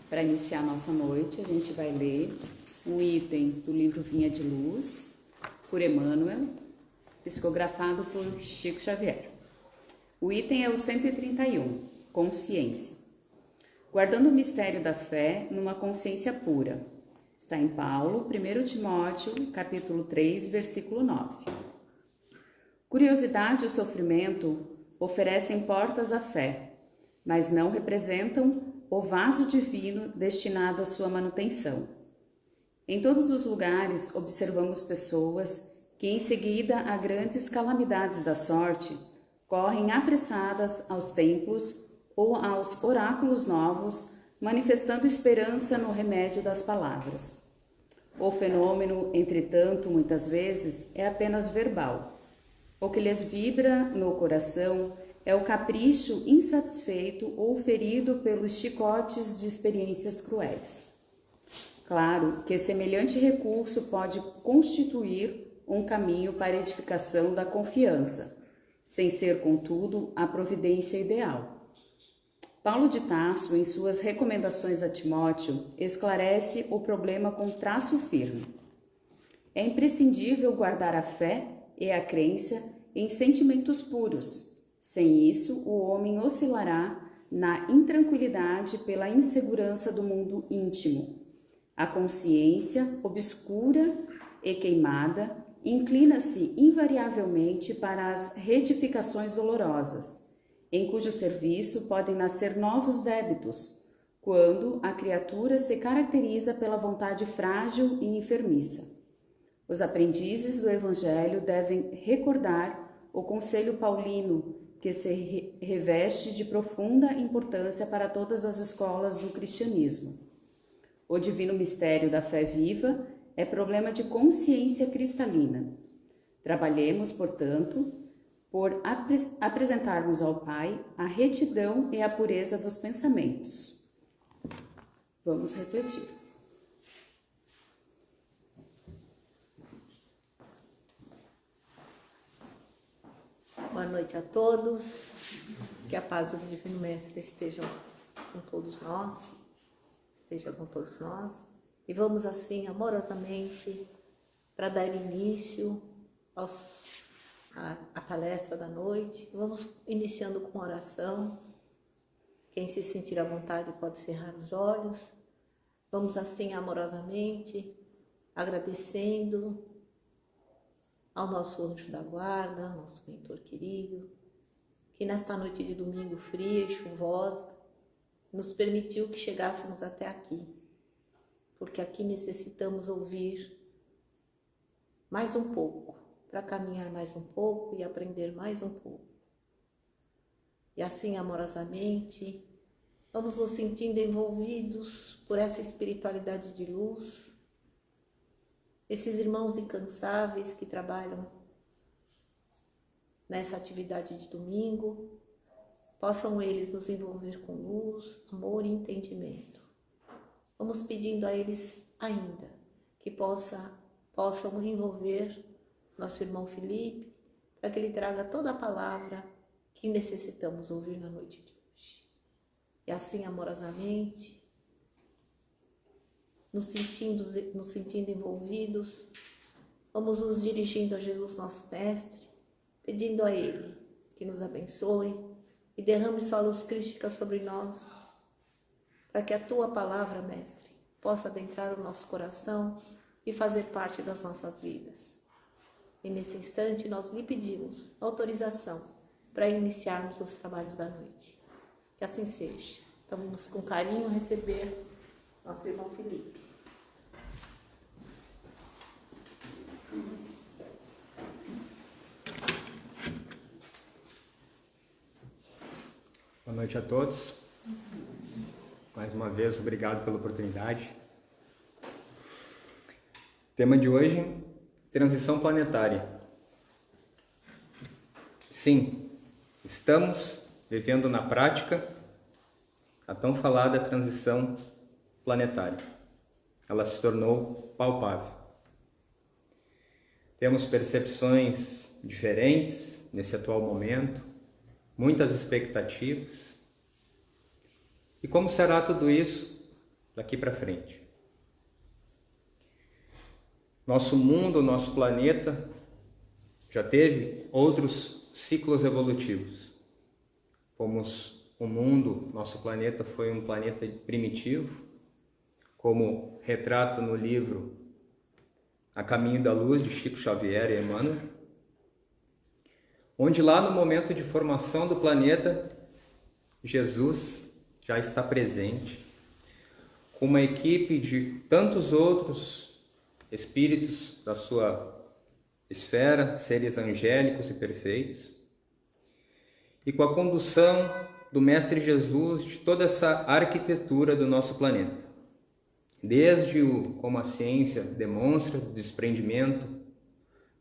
Para iniciar a nossa noite, a gente vai ler um item do livro Vinha de Luz, por Emmanuel, psicografado por Chico Xavier. O item é o 131, Consciência. Guardando o mistério da fé numa consciência pura. Está em Paulo, 1 Timóteo, capítulo 3, versículo 9. Curiosidade e o sofrimento oferecem portas à fé, mas não representam o vaso divino destinado à sua manutenção. Em todos os lugares observamos pessoas que, em seguida a grandes calamidades da sorte, correm apressadas aos templos ou aos oráculos novos, manifestando esperança no remédio das palavras. O fenômeno, entretanto, muitas vezes é apenas verbal. O que lhes vibra no coração é o capricho insatisfeito ou ferido pelos chicotes de experiências cruéis. Claro que semelhante recurso pode constituir um caminho para a edificação da confiança, sem ser, contudo, a providência ideal. Paulo de Tarso, em suas recomendações a Timóteo, esclarece o problema com traço firme. É imprescindível guardar a fé e a crença em sentimentos puros. Sem isso, o homem oscilará na intranquilidade pela insegurança do mundo íntimo. A consciência, obscura e queimada, inclina-se invariavelmente para as retificações dolorosas, em cujo serviço podem nascer novos débitos, quando a criatura se caracteriza pela vontade frágil e enfermiça. Os aprendizes do Evangelho devem recordar o conselho paulino, que se reveste de profunda importância para todas as escolas do cristianismo. O divino mistério da fé viva é problema de consciência cristalina. Trabalhemos, portanto, por apresentarmos ao Pai a retidão e a pureza dos pensamentos. Vamos refletir. Boa noite a todos, que a paz do Divino Mestre esteja com todos nós, e vamos assim, amorosamente, para dar início à palestra da noite. Vamos iniciando com oração. Quem se sentir à vontade pode cerrar os olhos. Vamos assim, amorosamente, agradecendo ao nosso anjo da guarda, nosso mentor querido, que nesta noite de domingo fria e chuvosa, nos permitiu que chegássemos até aqui, porque aqui necessitamos ouvir mais um pouco, para caminhar mais um pouco e aprender mais um pouco. E assim, amorosamente, vamos nos sentindo envolvidos por essa espiritualidade de luz, esses irmãos incansáveis que trabalham nessa atividade de domingo, possam eles nos envolver com luz, amor e entendimento. Vamos pedindo a eles ainda que possam envolver nosso irmão Felipe, para que ele traga toda a palavra que necessitamos ouvir na noite de hoje. E assim, amorosamente, nos sentindo envolvidos, vamos nos dirigindo a Jesus, nosso Mestre, pedindo a Ele que nos abençoe e derrame sua luz crística sobre nós, para que a Tua palavra, Mestre, possa adentrar o nosso coração e fazer parte das nossas vidas. E nesse instante nós lhe pedimos autorização para iniciarmos os trabalhos da noite. Que assim seja. Então vamos com carinho receber nosso irmão Felipe. Boa noite a todos. Mais uma vez, obrigado pela oportunidade. Tema de hoje, transição planetária. Sim, estamos vivendo na prática a tão falada transição planetária. Ela se tornou palpável. Temos percepções diferentes nesse atual momento, muitas expectativas. E como será tudo isso daqui para frente. Nosso mundo, nosso planeta, já teve outros ciclos evolutivos. O mundo, nosso planeta foi um planeta primitivo, como retrato no livro A Caminho da Luz, de Chico Xavier e Emmanuel, onde lá no momento de formação do planeta, Jesus já está presente, com uma equipe de tantos outros espíritos da sua esfera, seres angélicos e perfeitos, e com a condução do Mestre Jesus de toda essa arquitetura do nosso planeta. Desde como a ciência demonstra, o desprendimento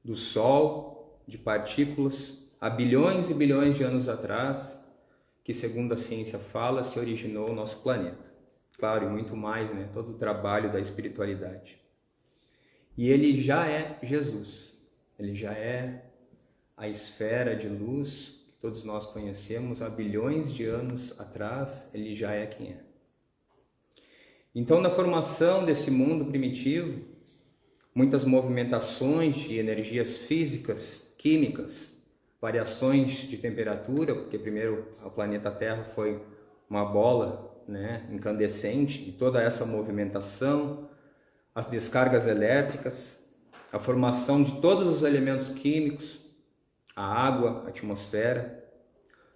do Sol, de partículas, há bilhões e bilhões de anos atrás, que segundo a ciência fala, se originou o nosso planeta. Claro, e muito mais, né? Todo o trabalho da espiritualidade. E ele já é Jesus, ele já é a esfera de luz que todos nós conhecemos há bilhões de anos atrás, ele já é quem é. Então, na formação desse mundo primitivo, muitas movimentações de energias físicas, químicas, variações de temperatura, porque primeiro o planeta Terra foi uma bola, né, incandescente, e toda essa movimentação, as descargas elétricas, a formação de todos os elementos químicos, a água, a atmosfera,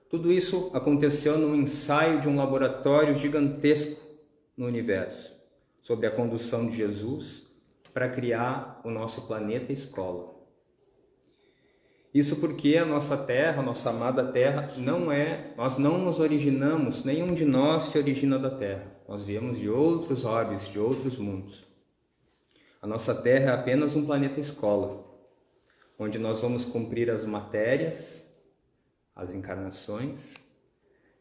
tudo isso aconteceu num ensaio de um laboratório gigantesco no universo, sob a condução de Jesus, para criar o nosso planeta escola. Isso porque a nossa Terra, a nossa amada Terra, nós não nos originamos, nenhum de nós se origina da Terra. Nós viemos de outros orbes, de outros mundos. A nossa Terra é apenas um planeta escola, onde nós vamos cumprir as matérias, as encarnações.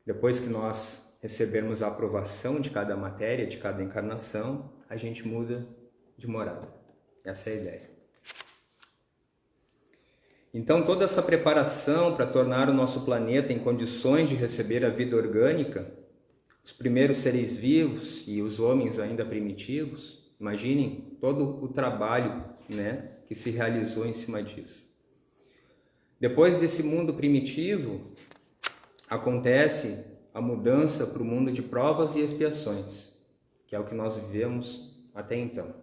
Depois que nós recebermos a aprovação de cada matéria, de cada encarnação, a gente muda de morada. Essa é a ideia. Então, toda essa preparação para tornar o nosso planeta em condições de receber a vida orgânica, os primeiros seres vivos e os homens ainda primitivos, imaginem todo o trabalho, né, que se realizou em cima disso. Depois desse mundo primitivo, acontece a mudança para o mundo de provas e expiações, que é o que nós vivemos até então,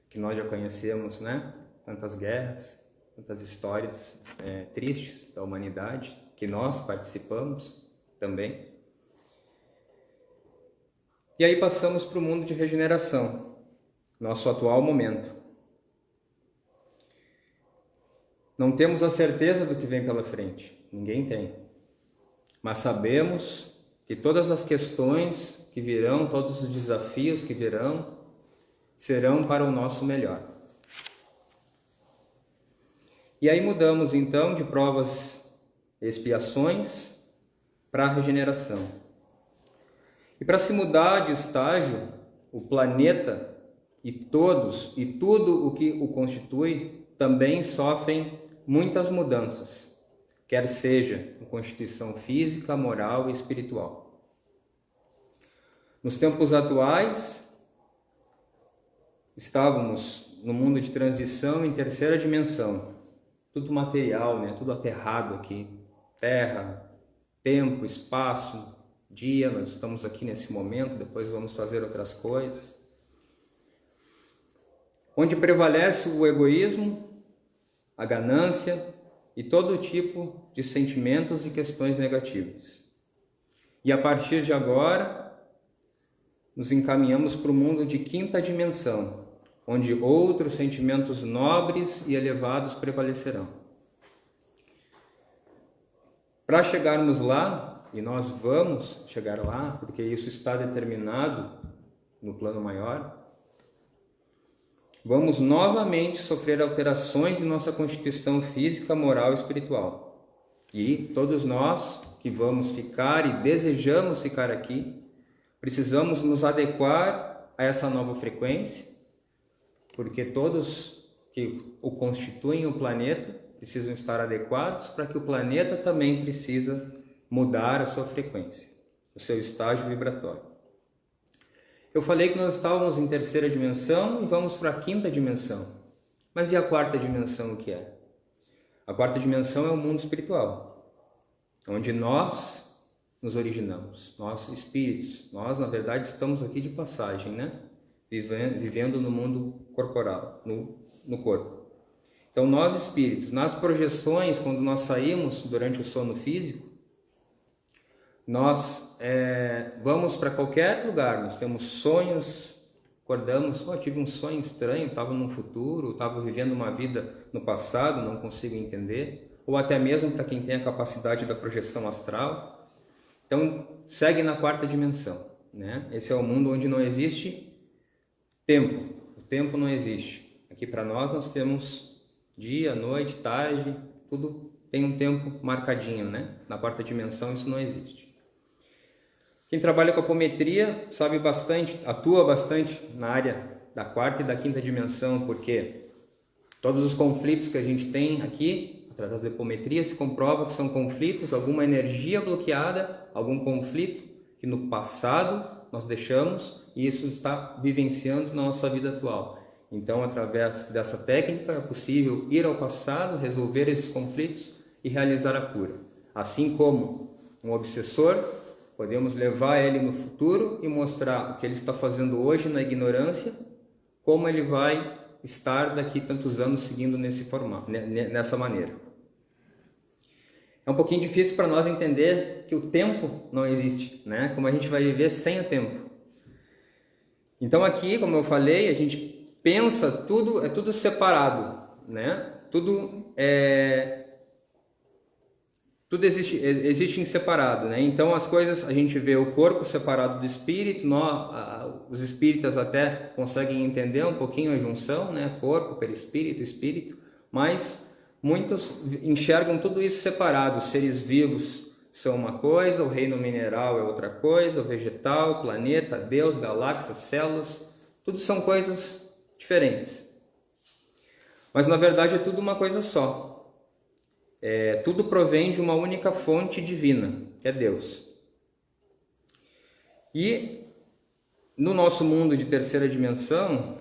que nós já conhecemos, né? Tantas guerras, tantas histórias tristes da humanidade, que nós participamos também. E aí passamos para o mundo de regeneração, nosso atual momento. Não temos a certeza do que vem pela frente, ninguém tem. Mas sabemos que todas as questões que virão, todos os desafios que virão, serão para o nosso melhor. E aí mudamos então de provas e expiações para a regeneração. E para se mudar de estágio, o planeta e todos e tudo o que o constitui também sofrem muitas mudanças, quer seja em constituição física, moral e espiritual. Nos tempos atuais, estávamos no mundo de transição em terceira dimensão, tudo material, né? Tudo aterrado aqui, terra, tempo, espaço, dia, nós estamos aqui nesse momento, depois vamos fazer outras coisas. Onde prevalece o egoísmo, a ganância e todo tipo de sentimentos e questões negativas. E a partir de agora, nos encaminhamos para o mundo de quinta dimensão, onde outros sentimentos nobres e elevados prevalecerão. Para chegarmos lá, e nós vamos chegar lá, porque isso está determinado no plano maior, vamos novamente sofrer alterações em nossa constituição física, moral e espiritual. E todos nós que vamos ficar e desejamos ficar aqui, precisamos nos adequar a essa nova frequência, porque todos que o constituem o planeta precisam estar adequados para que o planeta também precisa mudar a sua frequência, o seu estágio vibratório. Eu falei que nós estávamos em terceira dimensão e vamos para a quinta dimensão. Mas e a quarta dimensão, o que é? A quarta dimensão é o mundo espiritual, onde nós nos originamos, nós espíritos. Nós, na verdade, estamos aqui de passagem, né? Vivendo no mundo corporal, no corpo. Então, nós espíritos, nas projeções, quando nós saímos durante o sono físico, nós vamos para qualquer lugar, nós temos sonhos, acordamos, tive um sonho estranho, estava no futuro, estava vivendo uma vida no passado, não consigo entender, ou até mesmo para quem tem a capacidade da projeção astral. Então, segue na quarta dimensão, né? Esse é o mundo onde não existe tempo, o tempo não existe. Aqui para nós temos dia, noite, tarde, tudo tem um tempo marcadinho, né? Na quarta dimensão isso não existe. Quem trabalha com apometria sabe bastante, atua bastante na área da quarta e da quinta dimensão, porque todos os conflitos que a gente tem aqui, através da apometria, se comprova que são conflitos, alguma energia bloqueada, algum conflito que no passado nós deixamos e isso está vivenciando na nossa vida atual. Então, através dessa técnica, é possível ir ao passado, resolver esses conflitos e realizar a cura. Assim como um obsessor, podemos levar ele no futuro e mostrar o que ele está fazendo hoje na ignorância, como ele vai estar daqui tantos anos seguindo nesse formato, nessa maneira. É um pouquinho difícil para nós entender que o tempo não existe, né? Como a gente vai viver sem o tempo. Então aqui, como eu falei, a gente pensa tudo, é tudo separado, né? Tudo existe em separado, né? Então as coisas, a gente vê o corpo separado do espírito, os espíritas até conseguem entender um pouquinho a junção, né? Corpo, perispírito, espírito, mas muitos enxergam tudo isso separado. Os seres vivos são uma coisa, o reino mineral é outra coisa, o vegetal, o planeta, Deus, galáxias, células, tudo são coisas diferentes. Mas na verdade é tudo uma coisa só. Tudo provém de uma única fonte divina, que é Deus. E no nosso mundo de terceira dimensão,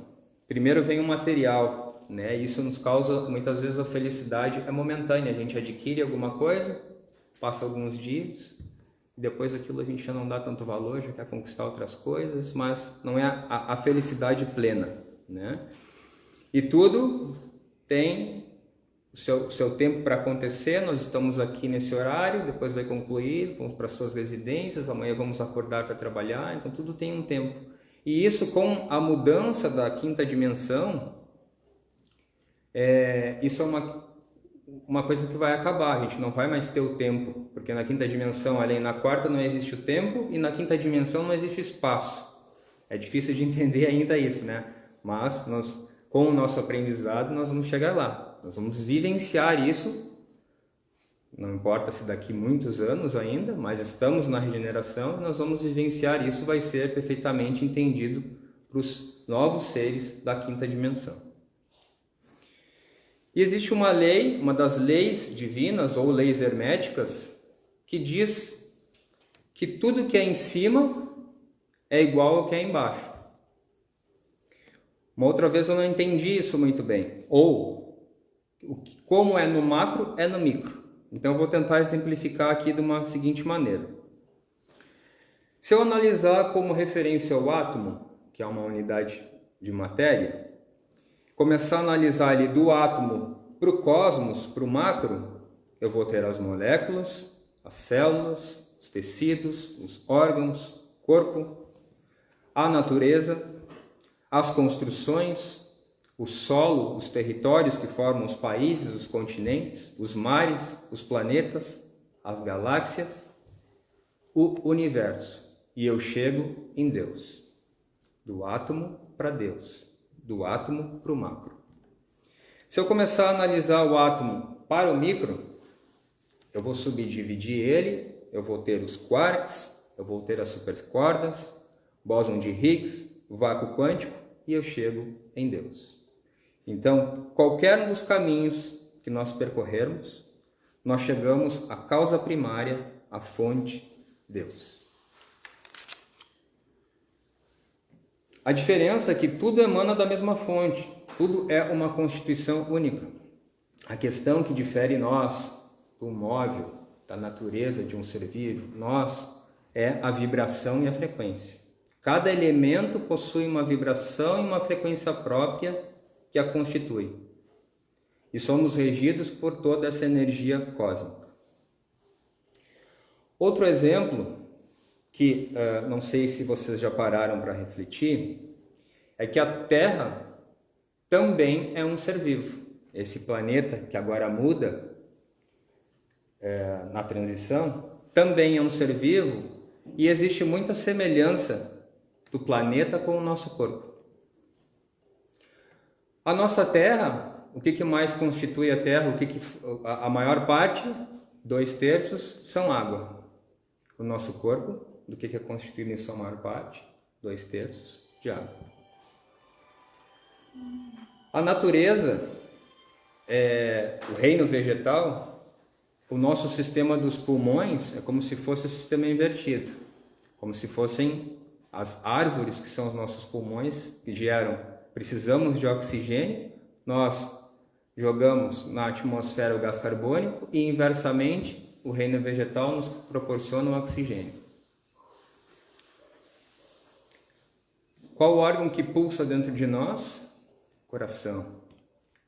primeiro vem o material, né? Isso nos causa, muitas vezes, a felicidade é momentânea. A gente adquire alguma coisa, passa alguns dias, e depois aquilo a gente já não dá tanto valor, já quer conquistar outras coisas, mas não é a felicidade plena, né? E tudo tem o seu tempo para acontecer. Nós estamos aqui nesse horário, depois vai concluir, vamos para suas residências, amanhã vamos acordar para trabalhar, então tudo tem um tempo. E isso, com a mudança da quinta dimensão, isso é uma coisa que vai acabar. A gente não vai mais ter o tempo, porque na quinta dimensão, além na quarta, não existe o tempo, e na quinta dimensão não existe espaço. É difícil de entender ainda isso, né? Mas nós, com o nosso aprendizado, nós vamos chegar lá. Nós vamos vivenciar isso, não importa se daqui muitos anos ainda, mas estamos na regeneração e nós vamos vivenciar isso, vai ser perfeitamente entendido para os novos seres da quinta dimensão. E existe uma lei, uma das leis divinas ou leis herméticas, que diz que tudo que é em cima é igual ao que é embaixo. Uma outra vez eu não entendi isso muito bem, como é no macro, é no micro. Então eu vou tentar exemplificar aqui de uma seguinte maneira. Se eu analisar como referência o átomo, que é uma unidade de matéria, começar a analisar ali do átomo para o cosmos, para o macro, eu vou ter as moléculas, as células, os tecidos, os órgãos, o corpo, a natureza, as construções, o solo, os territórios que formam os países, os continentes, os mares, os planetas, as galáxias, o universo. E eu chego em Deus. Do átomo para Deus. Do átomo para o macro. Se eu começar a analisar o átomo para o micro, eu vou subdividir ele, eu vou ter os quarks, eu vou ter as supercordas, bóson de Higgs, o vácuo quântico, e eu chego em Deus. Então, qualquer um dos caminhos que nós percorrermos, nós chegamos à causa primária, à fonte, Deus. A diferença é que tudo emana da mesma fonte, tudo é uma constituição única. A questão que difere nós do móvel, da natureza de um ser vivo, nós, é a vibração e a frequência. Cada elemento possui uma vibração e uma frequência própria que a constitui. E somos regidos por toda essa energia cósmica. Outro exemplo, que não sei se vocês já pararam para refletir, é que a Terra também é um ser vivo. Esse planeta que agora muda na transição, também é um ser vivo e existe muita semelhança do planeta com o nosso corpo. A nossa Terra, o que mais constitui a Terra? A maior parte, 2/3, são água. O nosso corpo, do que é constituído em sua maior parte? 2/3 de água. A natureza, o reino vegetal, o nosso sistema dos pulmões é como se fosse o sistema invertido, como se fossem as árvores que são os nossos pulmões que precisamos de oxigênio, nós jogamos na atmosfera o gás carbônico e inversamente o reino vegetal nos proporciona o oxigênio. Qual o órgão que pulsa dentro de nós? Coração.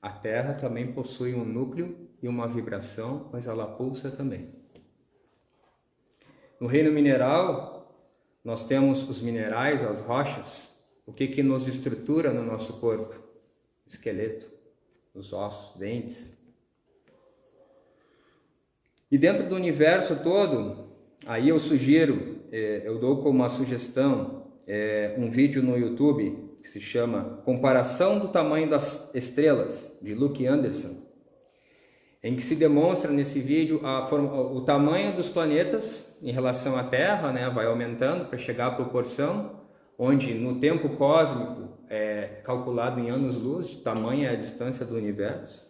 A Terra também possui um núcleo e uma vibração, mas ela pulsa também. No reino mineral, nós temos os minerais, as rochas. O que nos estrutura no nosso corpo? Esqueleto, os ossos, dentes. E dentro do universo todo, aí eu sugiro, eu dou como uma sugestão, um vídeo no YouTube que se chama Comparação do Tamanho das Estrelas, de Luke Anderson, em que se demonstra nesse vídeo o tamanho dos planetas em relação à Terra, né, vai aumentando para chegar à proporção, onde no tempo cósmico é calculado em anos-luz, tamanha a distância do universo,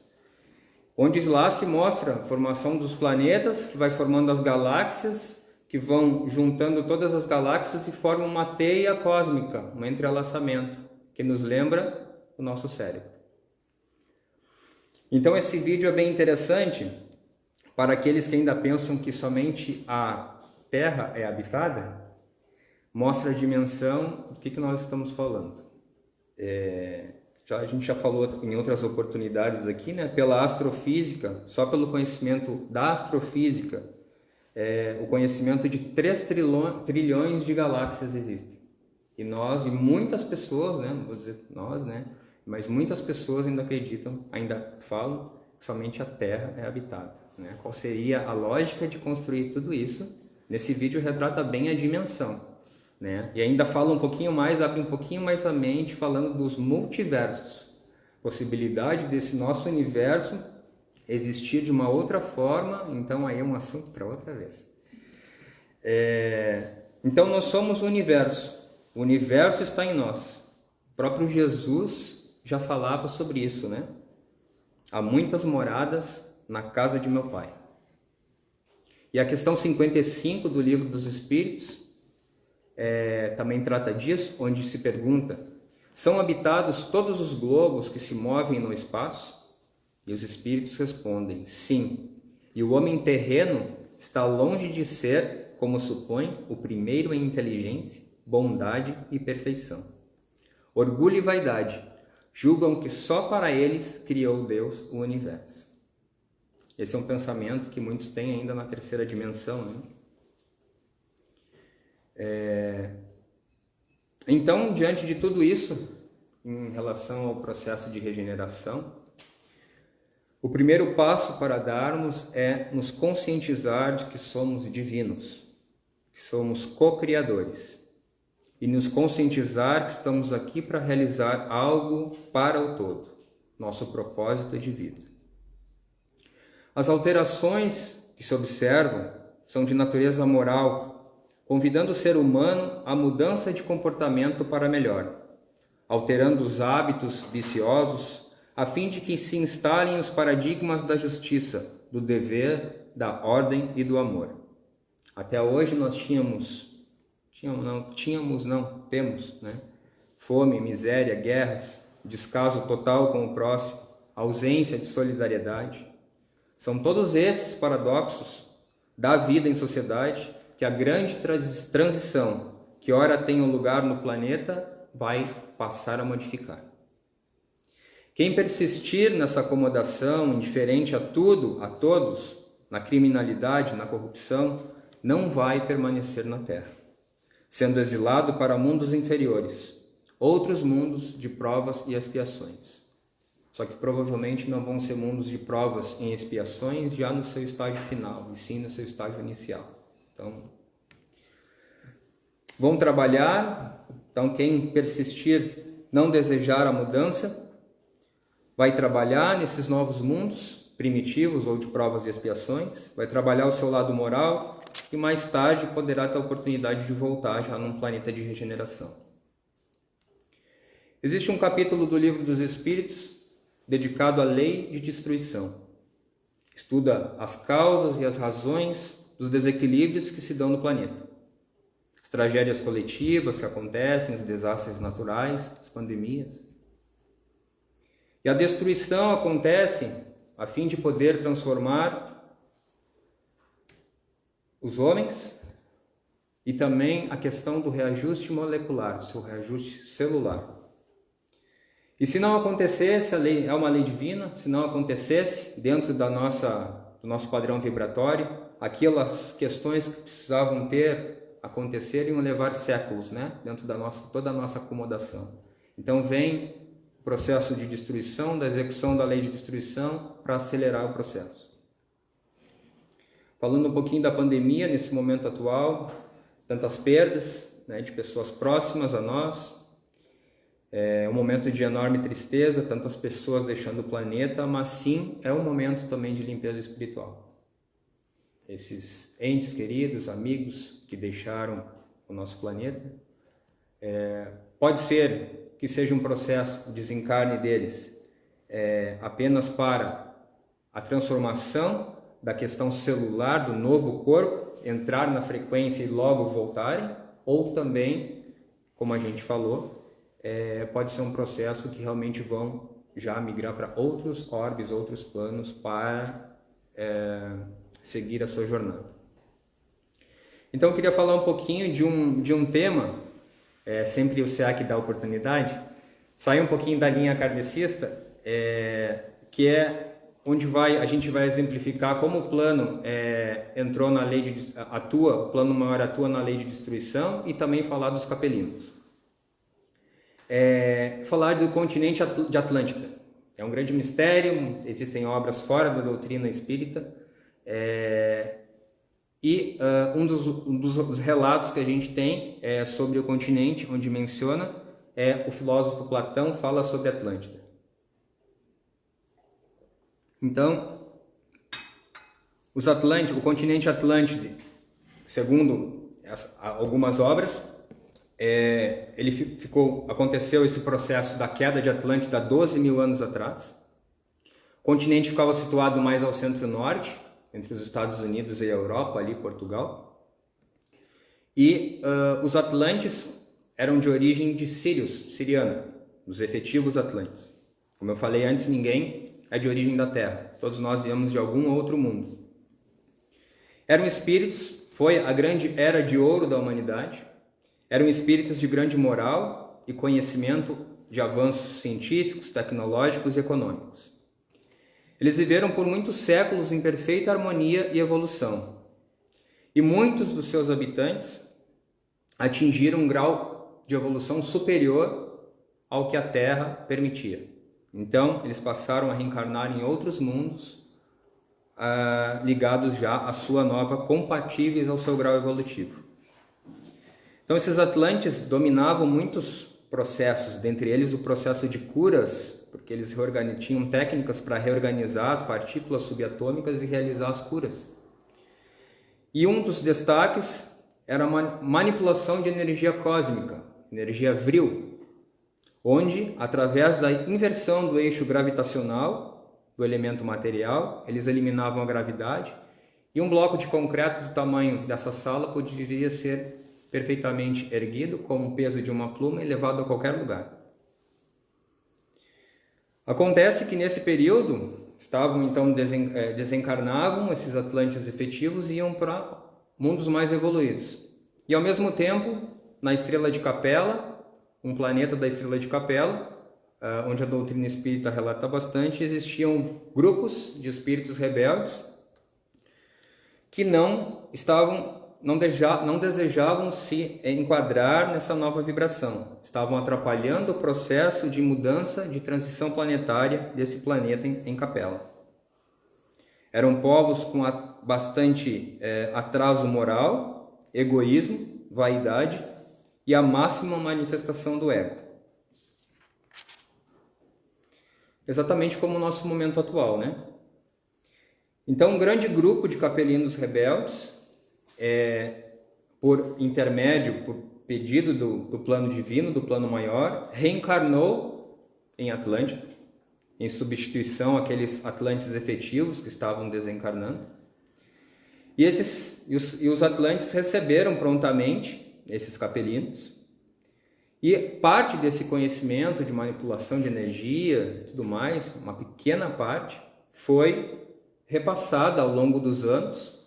onde lá se mostra a formação dos planetas, que vai formando as galáxias, que vão juntando todas as galáxias e formam uma teia cósmica, um entrelaçamento, que nos lembra o nosso cérebro. Então esse vídeo é bem interessante para aqueles que ainda pensam que somente a Terra é habitada, mostra a dimensão do que nós estamos falando. A gente já falou em outras oportunidades aqui, né? Pela astrofísica, só pelo conhecimento da astrofísica, o conhecimento de 3 trilhões de galáxias existem. E nós, e muitas pessoas, né? Não vou dizer nós, né? Mas muitas pessoas ainda acreditam, ainda falam que somente a Terra é habitada, né? Qual seria a lógica de construir tudo isso? Nesse vídeo retrata bem a dimensão, né? E ainda fala um pouquinho mais, abre um pouquinho mais a mente, falando dos multiversos. Possibilidade desse nosso universo existir de uma outra forma, então aí é um assunto para outra vez. Então nós somos o universo está em nós. O próprio Jesus já falava sobre isso, né? Há muitas moradas na casa de meu Pai. E a questão 55 do Livro dos Espíritos também trata disso, onde se pergunta: são habitados todos os globos que se movem no espaço? E os espíritos respondem: sim. E o homem terreno está longe de ser, como supõe, o primeiro em inteligência, bondade e perfeição. Orgulho e vaidade julgam que só para eles criou Deus o universo. Esse é um pensamento que muitos têm ainda na terceira dimensão, né? Então, diante de tudo isso, em relação ao processo de regeneração, o primeiro passo para darmos é nos conscientizar de que somos divinos, que somos co-criadores, e nos conscientizar que estamos aqui para realizar algo para o todo, nosso propósito de vida. As alterações que se observam são de natureza moral, convidando o ser humano à mudança de comportamento para melhor, alterando os hábitos viciosos, a fim de que se instalem os paradigmas da justiça, do dever, da ordem e do amor. Até hoje nós temos, né, fome, miséria, guerras, descaso total com o próximo, ausência de solidariedade. São todos esses paradoxos da vida em sociedade que a grande transição, que ora tem um lugar no planeta, vai passar a modificar. Quem persistir nessa acomodação, indiferente a tudo, a todos, na criminalidade, na corrupção, não vai permanecer na Terra, sendo exilado para mundos inferiores, outros mundos de provas e expiações. Só que provavelmente não vão ser mundos de provas e expiações já no seu estágio final, e sim no seu estágio inicial. Então, vão trabalhar. Então, quem persistir, não desejar a mudança, vai trabalhar nesses novos mundos primitivos ou de provas e expiações, vai trabalhar o seu lado moral e mais tarde poderá ter a oportunidade de voltar já num planeta de regeneração. Existe um capítulo do Livro dos Espíritos dedicado à lei de destruição. Estuda as causas e as razões dos desequilíbrios que se dão no planeta. As tragédias coletivas que acontecem, os desastres naturais, as pandemias. E a destruição acontece a fim de poder transformar os homens e também a questão do reajuste molecular, o seu reajuste celular. E se não acontecesse, a lei é uma lei divina, se não acontecesse dentro do nosso padrão vibratório, aquelas questões que precisavam acontecer iam levar séculos, né? Dentro da toda a nossa acomodação. Então vem o processo de destruição, da execução da lei de destruição para acelerar o processo. Falando um pouquinho da pandemia nesse momento atual, tantas perdas, né, de pessoas próximas a nós, um momento de enorme tristeza, tantas pessoas deixando o planeta, mas sim é um momento também de limpeza espiritual. Esses entes queridos, amigos que deixaram o nosso planeta, pode ser que seja um processo de desencarne deles apenas para a transformação da questão celular do novo corpo, entrar na frequência e logo voltarem, ou também, como a gente falou, pode ser um processo que realmente vão já migrar para outros orbes, outros planos para seguir a sua jornada. Então eu queria falar um pouquinho de um tema, sempre o SEAC dá oportunidade, sair um pouquinho da linha kardecista, que é onde a gente vai exemplificar como o plano entrou na lei o plano maior atua na lei de destruição e também falar dos capelinos. Falar do continente de Atlântida. É um grande mistério, existem obras fora da doutrina espírita, um dos relatos que a gente tem sobre o continente, onde menciona, o filósofo Platão fala sobre Atlântida. Então, o continente Atlântida, segundo algumas obras, aconteceu esse processo da queda de Atlântida há 12 mil anos atrás. O continente ficava situado mais ao centro-norte, entre os Estados Unidos e a Europa, ali Portugal. E os Atlantes eram de origem de siriana, os efetivos Atlantes. Como eu falei antes, ninguém é de origem da Terra. Todos nós viemos de algum outro mundo. Eram espíritos, foi a grande era de ouro da humanidade. Eram espíritos de grande moral e conhecimento de avanços científicos, tecnológicos e econômicos. Eles viveram por muitos séculos em perfeita harmonia e evolução. E muitos dos seus habitantes atingiram um grau de evolução superior ao que a Terra permitia. Então, eles passaram a reencarnar em outros mundos, ligados já à sua nova, compatíveis ao seu grau evolutivo. Então, esses Atlantes dominavam muitos processos, dentre eles o processo de curas, porque eles tinham técnicas para reorganizar as partículas subatômicas e realizar as curas. E um dos destaques era a manipulação de energia cósmica, energia vril, onde, através da inversão do eixo gravitacional do elemento material, eles eliminavam a gravidade e um bloco de concreto do tamanho dessa sala poderia ser perfeitamente erguido, com o peso de uma pluma e levado a qualquer lugar. Acontece que nesse período desencarnavam esses Atlantes efetivos e iam para mundos mais evoluídos. E ao mesmo tempo, na Estrela de Capela, um planeta da Estrela de Capela, onde a doutrina espírita relata bastante, existiam grupos de espíritos rebeldes que não desejavam se enquadrar nessa nova vibração. Estavam atrapalhando o processo de mudança, de transição planetária desse planeta em Capela. Eram povos com bastante atraso moral, egoísmo, vaidade e a máxima manifestação do ego. Exatamente como o nosso momento atual, né? Então, um grande grupo de capelinos rebeldes, por intermédio, por pedido do plano divino, do plano maior, reencarnou em Atlântida, em substituição àqueles Atlantes efetivos que estavam desencarnando. E os Atlantes receberam prontamente esses capelinos, e parte desse conhecimento de manipulação de energia e tudo mais, uma pequena parte, foi repassada ao longo dos anos.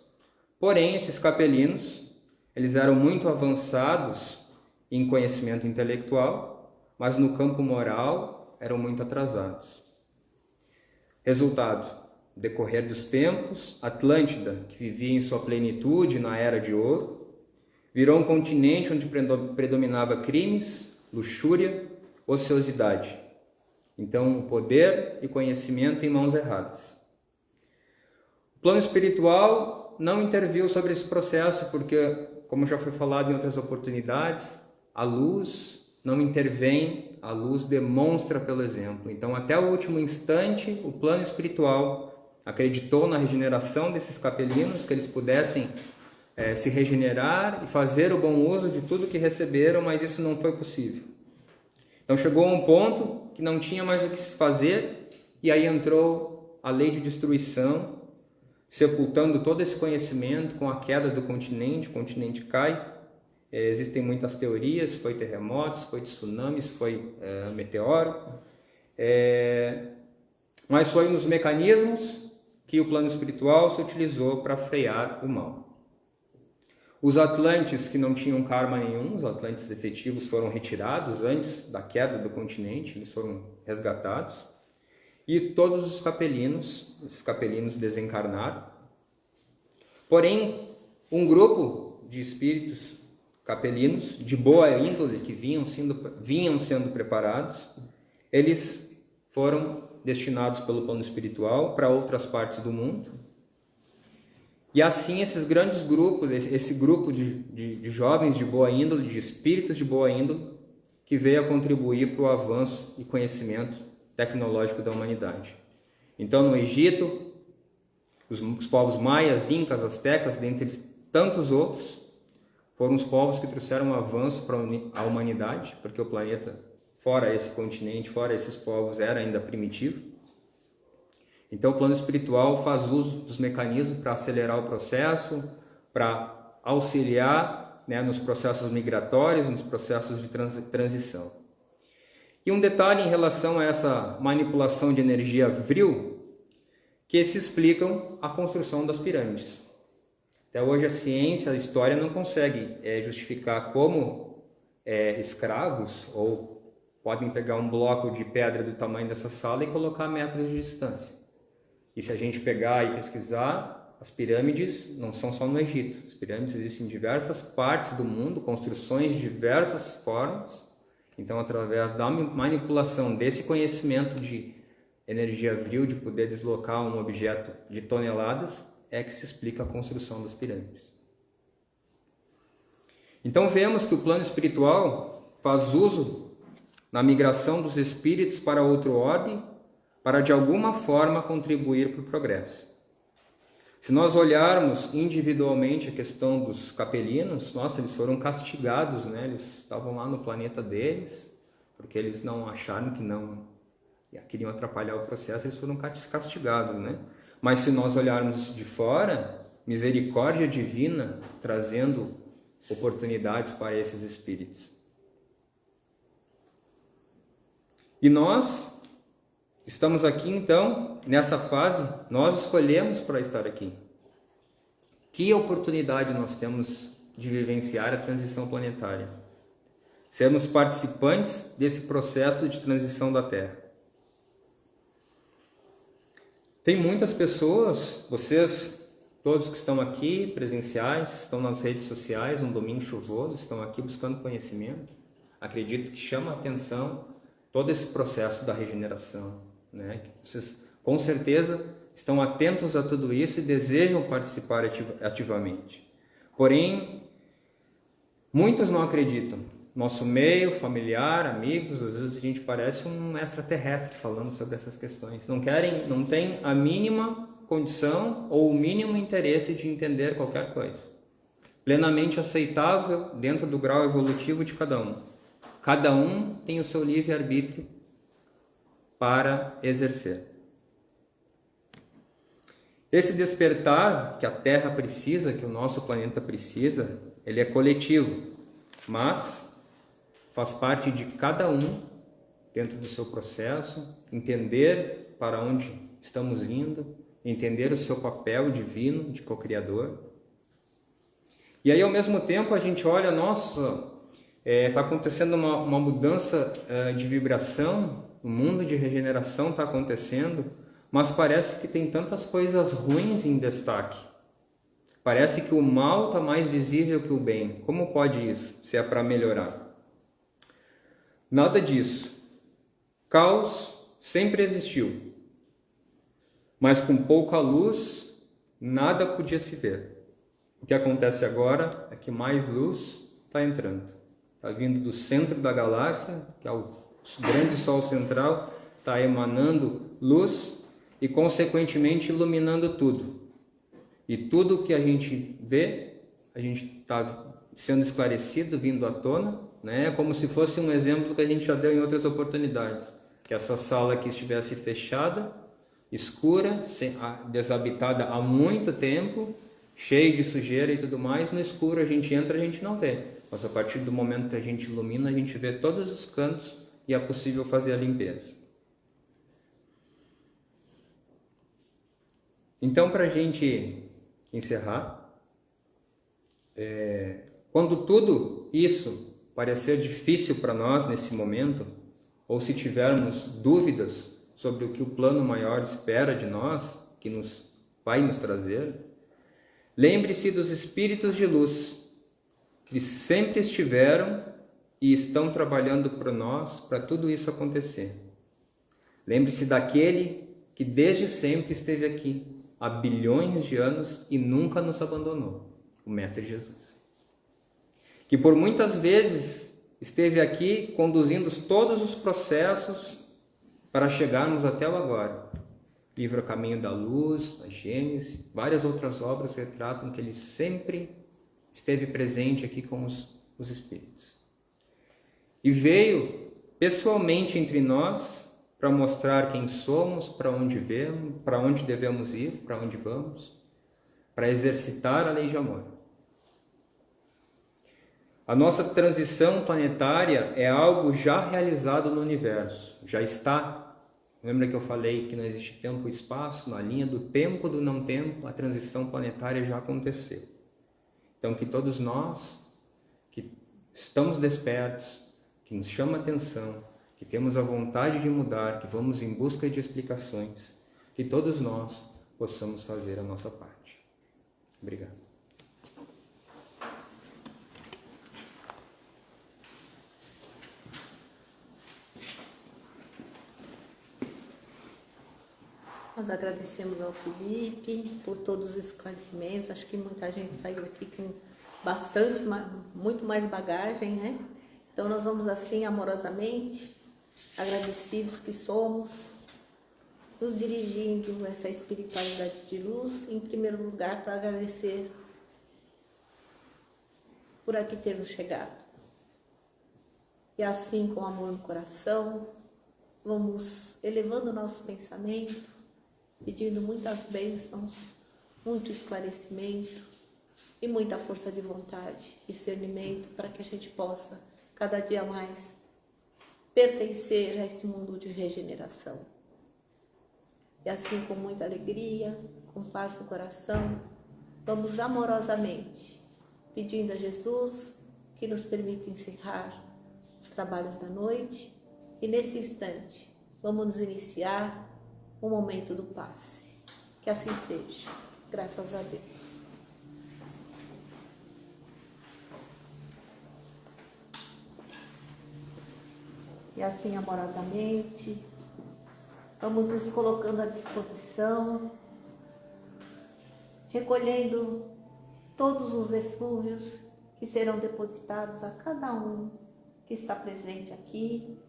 Porém, esses capelinos, eles eram muito avançados em conhecimento intelectual, mas no campo moral eram muito atrasados. Resultado, no decorrer dos tempos, Atlântida, que vivia em sua plenitude na Era de Ouro, virou um continente onde predominava crimes, luxúria, ociosidade. Então, poder e conhecimento em mãos erradas. O plano espiritual não interviu sobre esse processo porque, como já foi falado em outras oportunidades, a luz não intervém, a luz demonstra pelo exemplo. Então, até o último instante, o plano espiritual acreditou na regeneração desses capelinos, que eles pudessem se regenerar e fazer o bom uso de tudo que receberam, mas isso não foi possível. Então chegou a um ponto que não tinha mais o que se fazer, e aí entrou a lei de destruição, sepultando todo esse conhecimento com a queda do continente. O continente cai, existem muitas teorias, foi terremotos, foi tsunamis, foi meteoro, mas foi um dos mecanismos que o plano espiritual se utilizou para frear o mal. Os Atlantes que não tinham karma nenhum, os Atlantes efetivos, foram retirados antes da queda do continente, eles foram resgatados. E todos os capelinos desencarnaram. Porém, um grupo de espíritos capelinos de boa índole, que vinham sendo preparados, eles foram destinados pelo plano espiritual para outras partes do mundo. E assim esses grandes grupos, esse grupo de jovens de boa índole, de espíritos de boa índole, que veio a contribuir para o avanço e conhecimento tecnológico da humanidade. Então, no Egito, os povos maias, incas, astecas, dentre tantos outros, foram os povos que trouxeram um avanço para a humanidade, porque o planeta, fora esse continente, fora esses povos, era ainda primitivo. Então, o plano espiritual faz uso dos mecanismos para acelerar o processo, para auxiliar, nos processos migratórios, nos processos de transição. E um detalhe em relação a essa manipulação de energia vril, que se explicam a construção das pirâmides. Até hoje a ciência, a história não consegue justificar como escravos ou podem pegar um bloco de pedra do tamanho dessa sala e colocar metros de distância. E se a gente pegar e pesquisar, as pirâmides não são só no Egito. As pirâmides existem em diversas partes do mundo, construções de diversas formas. Então, através da manipulação desse conhecimento de energia vril, de poder deslocar um objeto de toneladas, é que se explica a construção das pirâmides. Então, vemos que o plano espiritual faz uso na migração dos espíritos para outro orbe, para de alguma forma contribuir para o progresso. Se nós olharmos individualmente a questão dos capelinos, eles foram castigados, eles estavam lá no planeta deles, porque eles não acharam que não queriam atrapalhar o processo, eles foram castigados, Mas se nós olharmos de fora, misericórdia divina, trazendo oportunidades para esses espíritos. E nós estamos aqui, então, nessa fase, nós escolhemos para estar aqui. Que oportunidade nós temos de vivenciar a transição planetária? Sermos participantes desse processo de transição da Terra. Tem muitas pessoas, vocês, todos que estão aqui, presenciais, estão nas redes sociais, um domingo chuvoso, estão aqui buscando conhecimento. Acredito que chama a atenção todo esse processo da regeneração, né? Que vocês, com certeza, estão atentos a tudo isso e desejam participar ativamente. Porém, muitos não acreditam. Nosso meio, familiar, amigos, às vezes a gente parece um extraterrestre falando sobre essas questões. Não têm a mínima condição ou o mínimo interesse de entender qualquer coisa. Plenamente aceitável dentro do grau evolutivo de cada um. Cada um tem o seu livre-arbítrio para exercer. Esse despertar que a Terra precisa, que o nosso planeta precisa, ele é coletivo, mas faz parte de cada um, dentro do seu processo, entender para onde estamos indo, entender o seu papel divino de co-criador. E aí, ao mesmo tempo, a gente olha, nossa, está acontecendo uma mudança de vibração, o mundo de regeneração está acontecendo, mas parece que tem tantas coisas ruins em destaque. Parece que o mal está mais visível que o bem. Como pode isso, se é para melhorar? Nada disso. Caos sempre existiu, mas com pouca luz, nada podia se ver. O que acontece agora é que mais luz está entrando. Está vindo do centro da galáxia, que é o grande Sol central, está emanando luz e, consequentemente, iluminando tudo. E tudo que a gente vê, a gente está sendo esclarecido, vindo à tona, né? Como se fosse um exemplo que a gente já deu em outras oportunidades. Que essa sala aqui estivesse fechada, escura, desabitada há muito tempo, cheia de sujeira e tudo mais. No escuro a gente entra, a gente não vê. Mas a partir do momento que a gente ilumina, a gente vê todos os cantos e é possível fazer a limpeza. Então, para a gente encerrar, quando tudo isso parecer difícil para nós nesse momento, ou se tivermos dúvidas sobre o que o plano maior espera de nós, que vai nos trazer, lembre-se dos espíritos de luz, que sempre estiveram e estão trabalhando por nós para tudo isso acontecer. Lembre-se daquele que desde sempre esteve aqui, há bilhões de anos e nunca nos abandonou, o Mestre Jesus. Que por muitas vezes esteve aqui conduzindo todos os processos para chegarmos até o agora. Livro O Caminho da Luz, a Gênesis, várias outras obras retratam que ele sempre esteve presente aqui com os espíritos. E veio pessoalmente entre nós para mostrar quem somos, para onde vemos, para onde devemos ir, para onde vamos, para exercitar a lei de amor. A nossa transição planetária é algo já realizado no universo, já está. Lembra que eu falei que não existe tempo e espaço? Na linha do tempo do não tempo, a transição planetária já aconteceu. Então, que todos nós, que estamos despertos, que nos chama a atenção, que temos a vontade de mudar, que vamos em busca de explicações, que todos nós possamos fazer a nossa parte. Obrigado. Nós agradecemos ao Felipe por todos os esclarecimentos. Acho que muita gente saiu aqui com muito mais bagagem, né? Então nós vamos assim, amorosamente, agradecidos que somos, nos dirigindo a essa espiritualidade de luz, em primeiro lugar, para agradecer por aqui termos chegado. E assim, com amor no coração, vamos elevando o nosso pensamento, pedindo muitas bênçãos, muito esclarecimento e muita força de vontade, discernimento, para que a gente possa cada dia mais pertencer a esse mundo de regeneração. E assim, com muita alegria, com paz no coração, vamos amorosamente pedindo a Jesus que nos permita encerrar os trabalhos da noite e nesse instante vamos nos iniciar o momento do passe. Que assim seja, graças a Deus. E assim, amorosamente, vamos nos colocando à disposição, recolhendo todos os eflúvios que serão depositados a cada um que está presente aqui.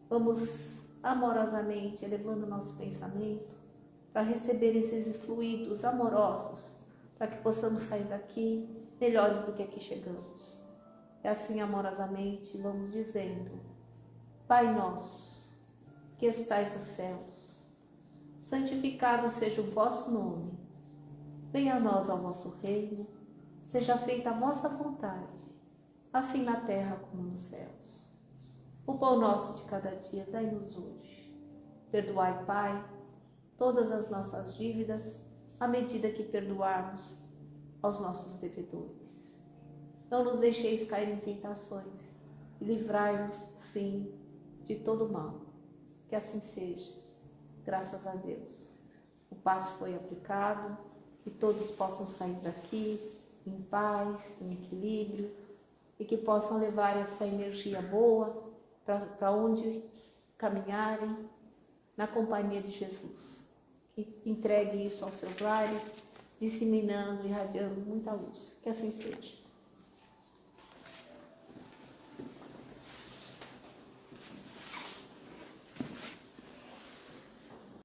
Vamos amorosamente elevando o nosso pensamento para receber esses fluidos amorosos, para que possamos sair daqui melhores do que aqui chegamos. E assim, amorosamente, vamos dizendo: Pai nosso, que estais nos céus, santificado seja o vosso nome. Venha a nós ao vosso reino, seja feita a vossa vontade, assim na terra como nos céus. O pão nosso de cada dia dai-nos hoje. Perdoai, Pai, todas as nossas dívidas, à medida que perdoarmos aos nossos devedores. Não nos deixeis cair em tentações e livrai-nos, sim, de todo mal. Que assim seja, graças a Deus. O passe foi aplicado, que todos possam sair daqui em paz, em equilíbrio, e que possam levar essa energia boa para onde caminharem na companhia de Jesus. Que entregue isso aos seus lares, disseminando, irradiando muita luz. Que assim seja.